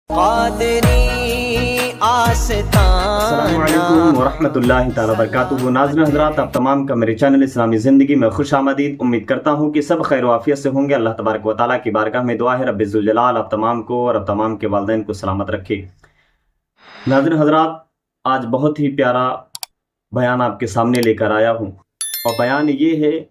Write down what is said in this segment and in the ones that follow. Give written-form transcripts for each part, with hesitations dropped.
अस्सलामुअलैकुम वरहमतुल्लाहि ताला वबरकातुहू। नाज़रीन हज़रात, आप तमाम का मेरे चैनल इस्लामी ज़िंदगी में खुश आमदीद। उम्मीद करता हूँ कि सब खैर वाफियत से होंगे। अल्लाह तबारक व तआला की बारगाह में दुआ है रब्बिल जलाल आप तमाम को और आप तमाम के वालिदैन को सलामत रखे। नाज़रीन हज़रात, आज बहुत ही प्यारा बयान आपके सामने लेकर आया हूँ और बयान ये है,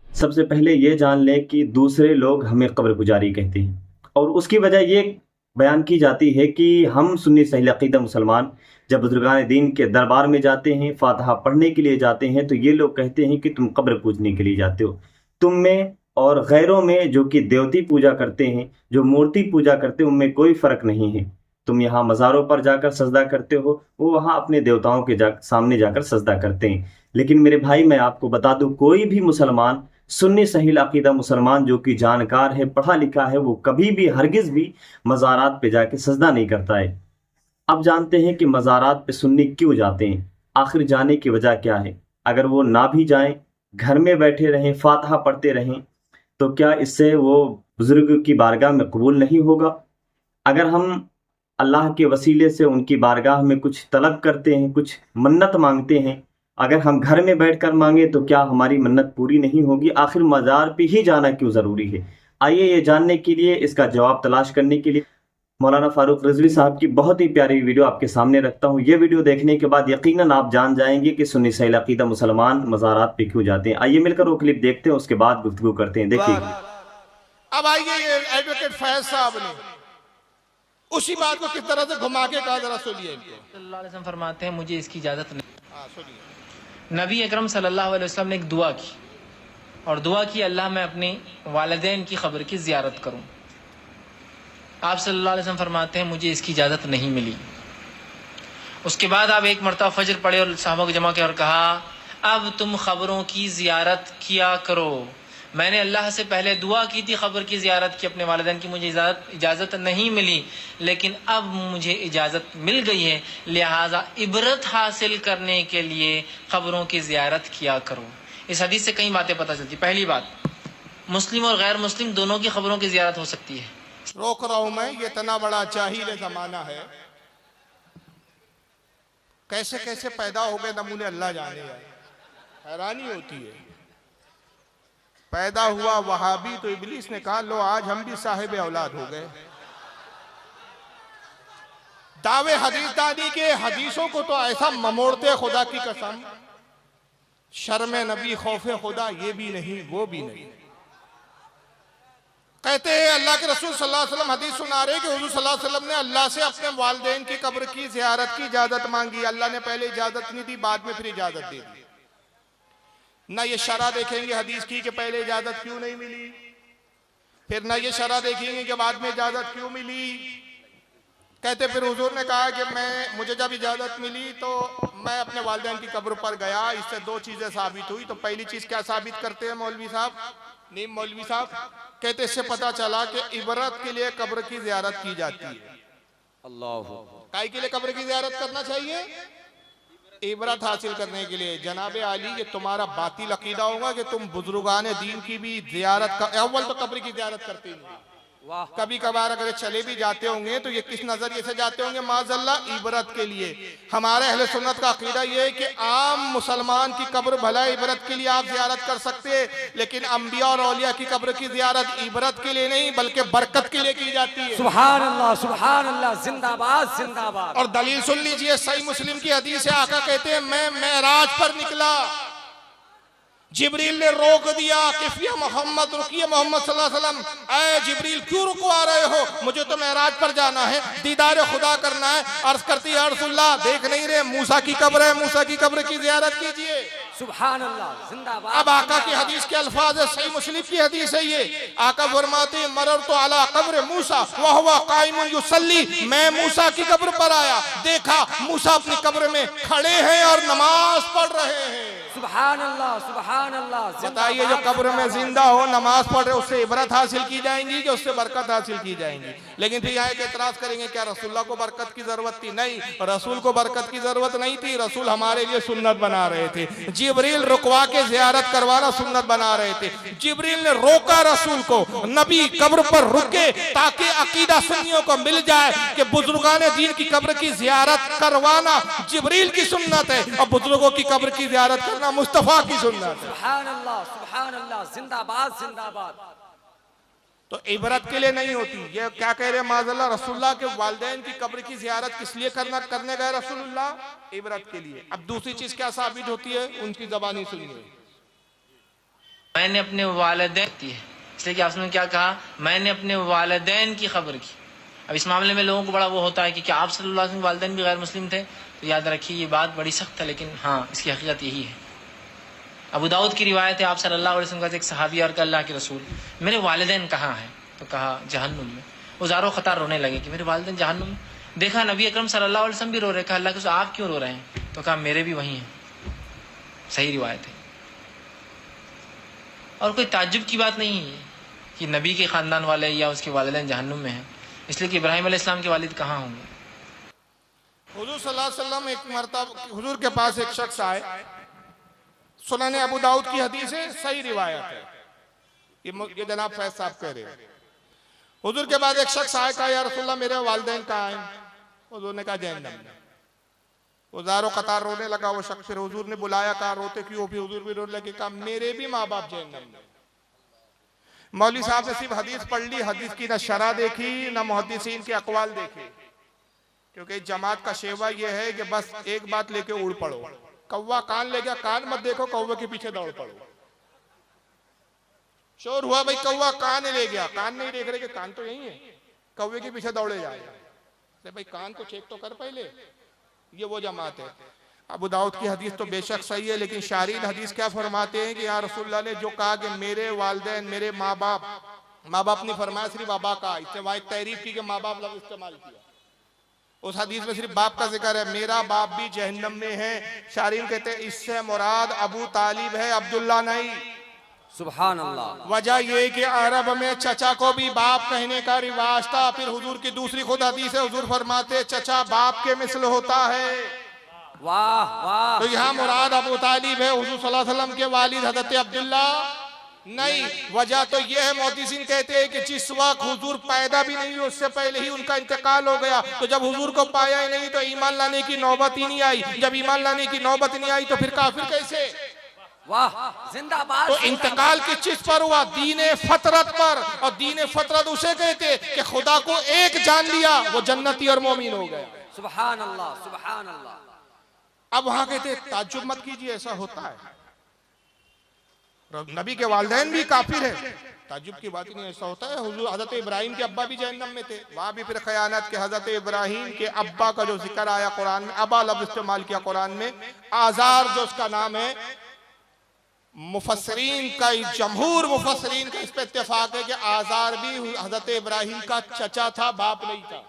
सबसे पहले ये जान लें कि दूसरे लोग हमें कब्र गुजारी कहते हैं और उसकी वजह ये बयान की जाती है कि हम सुन्नी सही अक़ीदा मुसलमान जब बुजुर्गान दीन के दरबार में जाते हैं, फातिहा पढ़ने के लिए जाते हैं, तो ये लोग कहते हैं कि तुम कब्र पूजने के लिए जाते हो। तुम में और गैरों में जो कि देवती पूजा करते हैं, जो मूर्ति पूजा करते हैं, उनमें कोई फ़र्क नहीं है। तुम यहाँ मज़ारों पर जाकर सजदा करते हो, वो वहाँ अपने देवताओं के सामने जाकर सजदा करते हैं। लेकिन मेरे भाई, मैं आपको बता दूँ, कोई भी मुसलमान, सुन्नी सही अक़ीदा मुसलमान जो कि जानकार है, पढ़ा लिखा है, वो कभी भी हरगिज़ भी मज़ारात पे जाके सजदा नहीं करता है। अब जानते हैं कि मज़ारात पे सुन्नी क्यों जाते हैं, आखिर जाने की वजह क्या है। अगर वो ना भी जाएं, घर में बैठे रहें, फातिहा पढ़ते रहें, तो क्या इससे वो बुज़ुर्ग की बारगाह में कबूल नहीं होगा? अगर हम अल्लाह के वसीले से उनकी बारगाह में कुछ तलब करते हैं, कुछ मन्नत मांगते हैं, अगर हम घर में बैठकर मांगे तो क्या हमारी मन्नत पूरी नहीं होगी? आखिर मज़ार पे ही जाना क्यों ज़रूरी है? आइए ये जानने के लिए, इसका जवाब तलाश करने के लिए मौलाना फ़ारूक रिज़वी साहब की बहुत ही प्यारी वीडियो आपके सामने रखता हूँ। ये वीडियो देखने के बाद यकीनन आप जान जाएंगे कि सुन्नी सही अक़ीदा मुसलमान मज़ारात पे क्यों जाते हैं। आइए मिलकर वो क्लिप देखते हैं, उसके बाद गुफ्तगू करते हैं। देखिए, अब आइए ये एडवोकेट फैज साहब ने उसी बात को किस तरह से घुमा के कहा, जरा सुनिए। सल्लल्लाहु अलैहि वसल्लम फरमाते हैं, मुझे इसकी इजाज़त नहीं। सुनिए। नबी अकरम सल्लल्लाहु अलैहि वसल्लम ने एक दुआ की और दुआ की, अल्लाह मैं अपने वालिदैन की ख़ब्र की ज़ियारत करूं। आप सल्लल्लाहु अलैहि वसल्लम फरमाते हैं, मुझे इसकी इजाज़त नहीं मिली। उसके बाद आप एक मरतबा फजर पढ़े और साहबों को जमा किया और कहा, अब तुम ख़बरों की ज़ियारत किया करो। मैंने अल्लाह से पहले दुआ की थी, ख़बर की ज़ियारत की अपने वालिदैन की, मुझे इजाज़त नहीं मिली, लेकिन अब मुझे इजाज़त मिल गई है, लिहाजा इबरत हासिल करने के लिए ख़बरों की ज़ियारत किया करो। इस हदीस से कई बातें पता चलती। पहली बात, मुस्लिम और गैर मुस्लिम दोनों की ख़बरों की ज़ियारत हो सकती है। रोक रहा हूं मैं, ये इतना बड़ा जाहिल ज़माना है, कैसे कैसे पैदा हो गए नमूने अल्लाह जाने। हैरानी होती है। पैदा हुआ वहाबी तो इब्लीस ने कहा, लो आज हम भी साहिब औलाद हो गए। दावे हदीसदानी के हदीसों को तो ऐसा ममोड़ते, खुदा की कसम, शर्म नबी खौफे खुदा ये भी नहीं, वो भी नहीं। कहते हैं अल्लाह के रसूल सल्लल्लाहु अलैहि वसल्लम हदीस सुना रहे कि हुजूर सल्लल्लाहु अलैहि वसल्लम ने अल्लाह से अपने वालिदैन की कब्र की ज़ियारत की इजाजत मांगी। अल्लाह ने पहले इजाजत नहीं दी, बाद में फिर इजाजत दे दी। ना ये शरह देखेंगे हदीस की कि पहले इजाजत क्यों नहीं मिली, फिर ना ये शरह देखेंगे कि बाद में इजाजत क्यों मिली। कहते फिर हुजूर ने कहा कि मुझे जब इजाजत मिली तो मैं अपने वालिदैन की कब्र पर गया, इससे दो चीजें साबित हुई। तो पहली चीज क्या साबित करते हैं मौलवी साहब, नीम मौलवी साहब? कहते इससे पता चला कि इबरत के लिए कब्र की ज़ियारत की जाती है। अल्लाह, काहे के लिए कब्र की ज़ियारत करना चाहिए? इबरत हासिल करने के लिए। जनाबे आली, ये तुम्हारा बातिल अकीदा होगा कि तुम बुजुर्गान दीन की भी ज़ियारत कर, अव्वल तो कब्र की ज़ियारत करते नहीं। कभी कभार अगर चले भी जाते होंगे तो ये किस नजरिए से जाते होंगे? माज़अल्लाह, इबरत के लिए। हमारे अहले सुन्नत का अकीदा ये है कि आम मुसलमान की कब्र भला इबरत के लिए आप ज़ियारत कर सकते हैं, लेकिन अंबिया और औलिया की कब्र की ज़ियारत इबरत के लिए नहीं बल्कि बरकत के लिए की जाती है। सुभान अल्लाह, सुभान अल्लाह, जिंदाबाद जिंदाबाद। और दलील सुन लीजिए, सही मुस्लिम की हदीस है, आका कहते हैं मैं मेराज पर निकला, जिब्रील ने रोक दिया, किफिया मोहम्मद, रुकिए मोहम्मद सल्लल्लाहु अलैहि वसल्लम। ऐ जिब्रील, क्यों रुकवा रहे हो? मुझे तो मेराज पर जाना है, दीदार खुदा करना है। अर्ज करती है, या रसूलल्लाह, देख नहीं रहे मूसा की कब्र है, मूसा की कब्र की ज़ियारत कीजिए। सुभान अल्लाह, जिंदाबाद। अब आका की हदीस के अल्फाज है, सही मुस्लिम की हदीस है ये। आका फरमाते, मररतु अला कब्र मूसा व हुवा काइमुन युसल्ली। मैं मूसा की कब्र पर आया, देखा मूसा अपनी कब्र में खड़े हैं और नमाज पढ़ रहे हैं। सुभान अल्लाह सुभान अल्लाह। बताइए जो कब्र में जिंदा हो नमाज पढ़ रहे उससे इबरत हासिल की जाएंगी कि उससे बरकत हासिल की जाएंगी। लेकिन फिर यहाँ के एतराज करेंगे क्या रसूलुल्लाह को बरकत की जरूरत थी? नहीं, रसूल को बरकत की जरूरत नहीं थी। रसूल हमारे लिए सुन्नत बना रहे थे। जिब्रील रुकवा के जियारत करवाना सुन्नत बना रहे थे। जिब्रील ने रोका रसूल को, नबी कब्र पर रुके ताकि अकीदा सुन्नियों को मिल जाए कि बुजुर्गान दीन की कब्र की जियारत करवाना जिब्रील की सुन्नत है और बुजुर्गों की कब्र की जियारत करना मुस्तफा की सुन्नत है। सुभान अल्लाह जिंदाबाद जिंदाबाद। तो इबरत के लिए नहीं होती। ये क्या कह रहे हैं माज़अल्लाह, रसूलुल्लाह के वालिदैन की कब्र की जियारत किस लिए करने गए रसूलुल्लाह? इबरत के लिए। अब दूसरी चीज क्या साबित होती है? उनकी ज़बानी सुनिए। मैंने अपने वालिदैन इसलिए कि आपने क्या कहा, मैंने अपने वालिदैन की खबर की। अब इस मामले में लोगों को बड़ा वो होता है कि क्या आप सल्लल्लाहु अलैहि वसल्लम के वालिदैन भी गैर मुस्लिम थे? तो याद रखिए ये बात बड़ी सख्त है, लेकिन हाँ इसकी हकीकत यही है। अबू दाऊद की रिवायत है, आप सल्लल्लाहु अलैहि वसल्लम का एक सहाबी और अल्लाह के रसूल, मेरे वालिदैन कहाँ हैं? तो कहा जहन्नुम में। वो ज़ारो ख़तार रोने लगे कि मेरे वालिदैन जहन्नुम में। देखा नबी अकरम सल्लल्लाहु अलैहि वसल्लम भी रो रहे। कहा अल्लाह के रसूल आप क्यों रो रहे हैं? तो कहा मेरे भी वही हैं। सही रिवायत है और कोई ताज्जुब की बात नहीं है कि नबी के ख़ानदान वाले या उसके वालिदैन जहन्नुम में हैं, इसलिए कि इब्राहिम अलैहिस्सलाम के वालिद कहाँ होंगे? हुजूर सल्लल्लाहु अलैहि वसल्लम एक मरतबा हुजूर के पास एक शख्स आए। सुनन अबू दाऊद की हदीस है, सही रिवायत है। ये जनाब फैज साहब कह रहे हैं। हुजूर के बाद एक शख्स आए, कहा या रसूलल्लाह मेरे वालिदैन कहाँ हैं? हुजूर ने कहा जहन्नम में। वो ज़ारो कतार रोने लगा वो शख्स। फिर हुजूर ने बुलाया, कहा रोते क्यों? फिर हुजूर भी रोने लगे, कहा मेरे भी माँ बाप जहन्नम में। मौलवी साहब ने सिर्फ हदीस पढ़ ली, हदीस की न शरह देखी न मुहद्दिसीन के अकवाल देखे। क्योंकि जमात का शेवा यह है कि बस एक बात लेके उड़ पड़ो। कौवा कान ले गया, कान मत देखो, कौवे के पीछे दौड़ पड़ो। शोर हुआ भाई कौवा कान ले गया, कान नहीं देख रहे कि कान तो यही है, कौवे के पीछे दौड़े जाए। भाई कान को चेक तो कर पहले। ये वो जमात है। अबू दाऊद की हदीस तो बेशक सही है, लेकिन शारीन हदीस क्या फरमाते हैं कि या रसूलुल्लाह ने जो कहा कि मेरे वालिदैन मेरे माँ बाप नहीं फरमाया, सिर्फ बाबा का। इससे वाह तारीफ की कि माँ बाप लफ्ज़ इस्तेमाल किया। उस हदीस में सिर्फ बाप का जिक्र है, मेरा बाप भी जहन्नम में है। शारीन कहते हैं इससे मुराद अबू तालिब है, अब्दुल्ला नहीं। सुभान अल्लाह। वजह ये कि अरब में चचा को भी बाप कहने का रिवाज था। फिर हुजूर की दूसरी खुद हदीस है, हुजूर फरमाते चचा बाप के मिसल होता है। वाह वाह। तो यहाँ मुराद अबू तालिब है, हुजूर सल्लल्लाहु अलैहि वसल्लम के वालिद हज़रत अब्दुल्ला नहीं। वजह तो यह है, मुहद्दिसीन कहते हैं कि जिस वक्त हुजूर पैदा भी नहीं हुए उससे पहले ही उनका इंतकाल हो गया। तो जब हुजूर को पाया ही नहीं तो ईमान लाने की नौबत ही नहीं आई। जब ईमान लाने की नौबत नहीं आई तो फिर काफिर कैसे? वाह जिंदाबाद। तो इंतकाल किस चीज पर हुआ? दीने फतरत पर। और दीने फतरत उसे कहते कि खुदा को एक जान लिया वो जन्नती और मोमिन हो गया। सुभान अल्लाह सुभान अल्लाह। अब वहां कहते ताज्जुब मत कीजिए, ऐसा होता है। नबी के वालिदैन भी काफिर है, ताज्जुब की बात ही नहीं। ऐसा होता है। हुजूर हजरत इब्राहिम के अब्बा भी जहन्नम में थे, वहां भी फिर खयानत के हजरत इब्राहिम के अब्बा का जो जिक्र आया कुरान में, अबा लफ्ज़ इस्तेमाल किया कुरान में। आजार जो उसका नाम है, मुफस्सिरीन का जमहूर मुफस्सिरीन का इस पे इत्तेफाक है कि आजार भी हजरत इब्राहिम का चचा था, बाप नहीं था।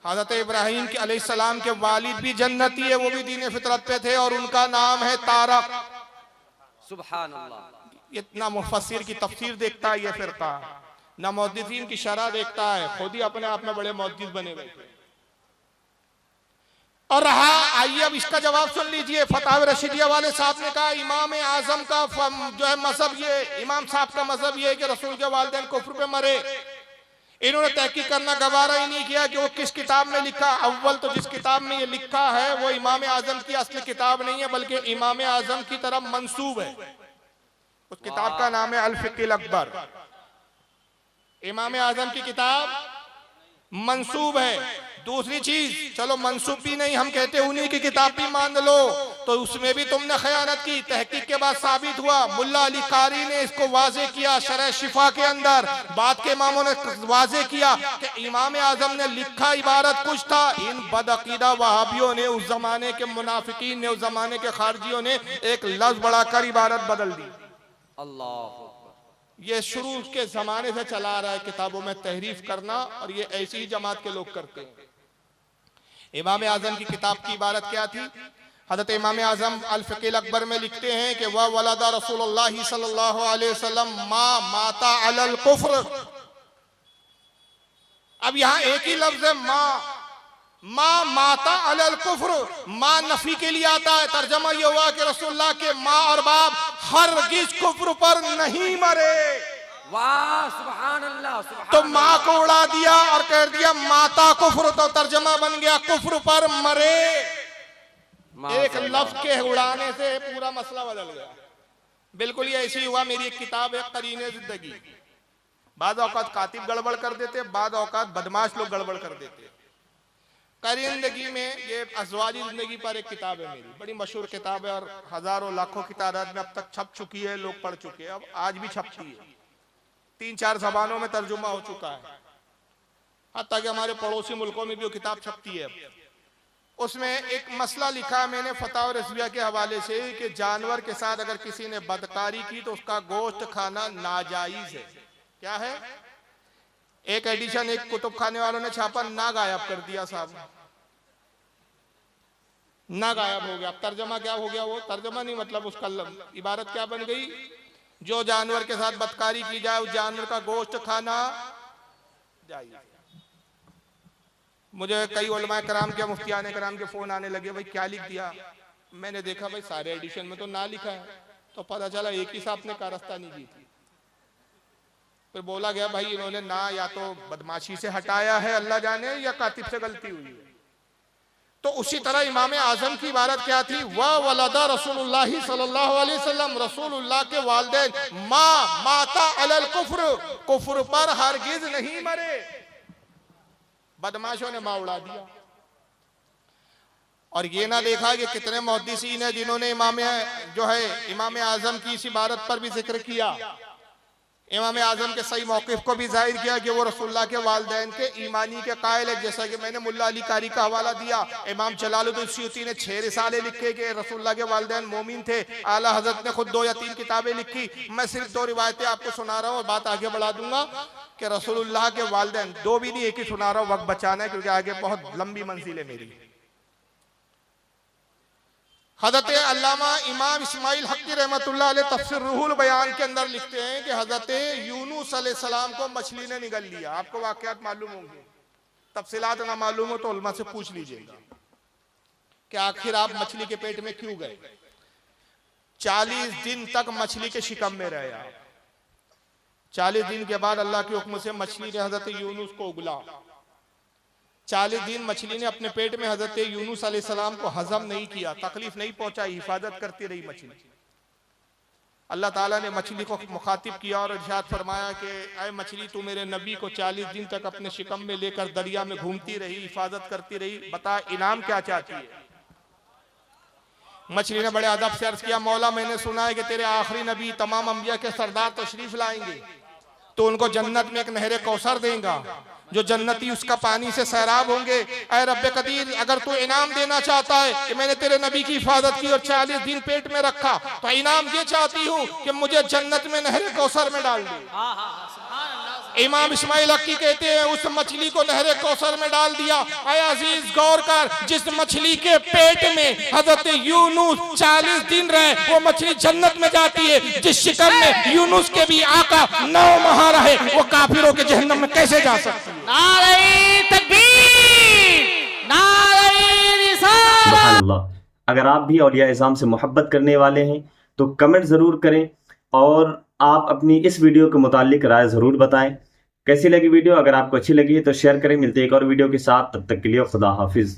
हजरत इब्राहिम के अलैहिस्सलाम के वालिद भी जन्नती है, वो भी दीन फितरत पे थे और उनका नाम है तारक। सुभान अल्लाह। इतना मुफस्सिर की तफसीर देखता है ये फिरका, ना मुहद्दिसीन की शरह देखता है, खुद ही अपने आप में बड़े मुहद्दिस बने बैठे। और रहा, आइए अब इसका जवाब सुन लीजिए। फतावा रशीदिया वाले साहब ने कहा इमाम आजम का जो है मजहब ये, इमाम साहब का मजहब ये है कि रसूल के वालिदैन कुफ्र पे मरे। इन्होंने तहकीक करना गवारा ही नहीं किया कि वो किस किताब में लिखा। अव्वल तो जिस किताब में ये लिखा है वो इमाम आजम की असली किताब नहीं है, बल्कि इमाम आजम की तरफ मंसूब है। उस किताब का नाम है अल फिक़्हुल अकबर। इमाम आजम की किताब मंसूब है। दूसरी चीज, चलो मंसूब भी नहीं, हम कहते उन्हीं की किताब भी मान लो, तो उसमें भी तुमने खयानत की। तहकीक के बाद साबित हुआ, मुल्ला अली कारी ने इसको वाजे किया शरह शिफा के अंदर। बाद के इमामों ने वाजे किया कि इमाम आजम ने लिखा इबारत कुछ था, इन बदअकीदा वहाबियों ने, उस जमाने के मुनाफिकीन ने, उस जमाने के खारजियों ने एक लफ्ज बढ़ाकर इबारत बदल दी। अल्लाह। ये शुरू के जमाने से चला आ रहा है किताबों में तहरीफ करना, और ये ऐसी ही जमात के लोग करते हैं। इमाम आजम की किताब की इबारत क्या थी? हज़रत इमाम आज़म अल फ़क़ीह अकबर में लिखते हैं कि वह वलदा रसूलुल्लाह सल्लल्लाहु अलैहि वसल्लम मा माता अलल कुफ्र। अब यहाँ एक ही लफ्ज है माँ माता अलल कुफ्र, माँ नफी के लिए आता है। तर्जमा ये हुआ कि रसूलुल्लाह के माँ और बाप हरगिज कुफ्र पर नहीं मरे। वाह सुभान अल्लाह सुभान तो माँ को उड़ा दिया और कह दिया माता कुफ्र, तो तर्जमा बन गया कुफ्र पर मरे। एक लफ्ज के उड़ाने से पूरा मसला बदल गया। बिल्कुल ये ऐसे ही हुआ। मेरी एक किताब है करीने जिंदगी। बाद औकात कातिब गड़बड़ कर देते, बाद औकात बदमाश लोग गड़बड़ कर देते। करीने जिंदगी में ये अज़वाजी जिंदगी पर एक किताब है मेरी, बड़ी मशहूर किताब है और हजारों लाखों की तादाद में अब तक छप चुकी है, लोग पढ़ चुके हैं, अब आज भी छपती है। 3-4 ज़बानों में तर्जुमा हो चुका है, हत्ता कि हमारे पड़ोसी मुल्कों में भी वो किताब छपती है। उसमें एक मसला लिखा मैंने फतावा रज़विया के हवाले से कि जानवर के साथ अगर किसी ने बदकारी की तो उसका गोश्त खाना नाजायज है। क्या है? एक एडिशन एक कुतुब खाने वालों ने छापा, ना गायब कर दिया साहब, ना गायब हो गया। तर्जमा क्या हो गया? वो तर्जमा नहीं, मतलब उसका इबारत क्या बन गई? जो जानवर के साथ बदकारी की जाए उस जानवर का गोश्त खाना जायज। मुझे कई उलमाए कराम के, मुफ्तियाने कराम के फोन आने लगे, भाई क्या लिख दिया? मैंने देखा भाई सारे एडिशन में तो ना लिखा है, तो पता चला एक ही साहब ने कारस्तानी की थी। फिर बोला गया भाई इन्होंने ना या तो बदमाशी से हटाया है अल्लाह जाने, या कातिब से गलती हुई है। तो उसी तरह इमाम आजम की इबारत क्या थी? वह वलदा रसूलुल्लाह सल्लल्लाहु अलैहि वसल्लम, रसूलुल्लाह के वालिदैन माँ माता अलल कुफ्र, कुफ्र पर हरगिज नहीं मरे। बदमाशों ने माँ उड़ा दिया। और ये ना देखा कि कितने मुहद्दिसीन है जिन्होंने इमाम आजम की इस इबारत पर भी जिक्र किया, इमाम आजम के सही मौक़िफ़ को भी जाहिर किया कि वो रसूलुल्लाह के वालिदैन के ईमानी के कायल है। जैसा कि मैंने मुल्ला अली कारी का हवाला दिया, इमाम जलालुद्दीन सूती ने 6 रिसाले लिखे कि रसूलुल्लाह के वालिदैन मोमिन थे। आला हज़रत ने खुद 2 या 3 किताबें लिखी। मैं सिर्फ 2 रिवायतें आपको सुना रहा हूँ और बात आगे बढ़ा दूंगा कि रसूलुल्लाह के वालिदैन, 2 भी नहीं एक ही सुना रहा हूँ, वक्त बचाना है क्योंकि आगे बहुत लंबी मंजिल है मेरी। हज़रत अल्लामा इमाम इस्माइल हक़ी रहमतुल्लाह अलैह तफ़सीर रूहुल बयान के अंदर लिखते हैं कि हज़रत यूनुस अलैहिस्सलाम को मछली ने निगल लिया। आपको वाक़यात मालूम होंगे, तफसीलात ना मालूम हो तो उलमा से पूछ लीजिएगा कि आखिर आप मछली के पेट में क्यों गए। 40 दिन तक मछली के शिकम में रहे आप। 40 दिन के बाद अल्लाह के हुक्म से मछली ने हज़रत यूनुस को उगला। 40 दिन मछली ने अपने पेट में हज़रत यूनुस अलैहिस्सलाम को हजम नहीं किया, तकलीफ नहीं पहुंचाई, हिफाजत करती रही मछली। अल्लाह ताला ने मछली को मुखातिब किया और इरशाद फरमाया कि ऐ मछली, तू मेरे नबी को 40 दिन तक अपने शिकम में लेकर दरिया में घूमती रही, हिफाजत करती रही, बता इनाम क्या चाहती है? मछली ने बड़े अदब से अर्ज किया, मौला मैंने सुना है कि तेरे आखिरी नबी तमाम अंबिया के सरदार तशरीफ लाएंगे, तो उनको जन्नत में एक नहर कौसर देगा, जो जन्नती उसका पानी से सैराब होंगे। ऐ रब्बे कदीर, अगर तू इनाम देना चाहता है कि मैंने तेरे नबी की हिफाजत की और 40 दिन पेट में रखा, तो इनाम ये चाहती हूँ कि मुझे जन्नत में नहर कौसर में डाल दे। इमाम इस्माइल हक़ी कहते हैं उस मछली को नहर कौसर में डाल दिया। ऐ अजीज गौर कर, जिस मछली के पेट में हजरत यूनुस 40 दिन रहे, वो मछली जन्नत में जाती है। जिस शिकम में यूनुस के भी आका 9 माह रहे, वो काफिरों के जहन्नम में कैसे जा सकती है? नारे तकबीर, नारे रिसालत। सुभान अल्लाह। अगर आप भी औलिया इज़ाम से मोहब्बत करने वाले हैं तो कमेंट ज़रूर करें और आप अपनी इस वीडियो के मुतालिक राय ज़रूर बताएं। कैसी लगी वीडियो? अगर आपको अच्छी लगी है तो शेयर करें। मिलते हैं एक और वीडियो के साथ, तब तक के लिए खुदा हाफिज़।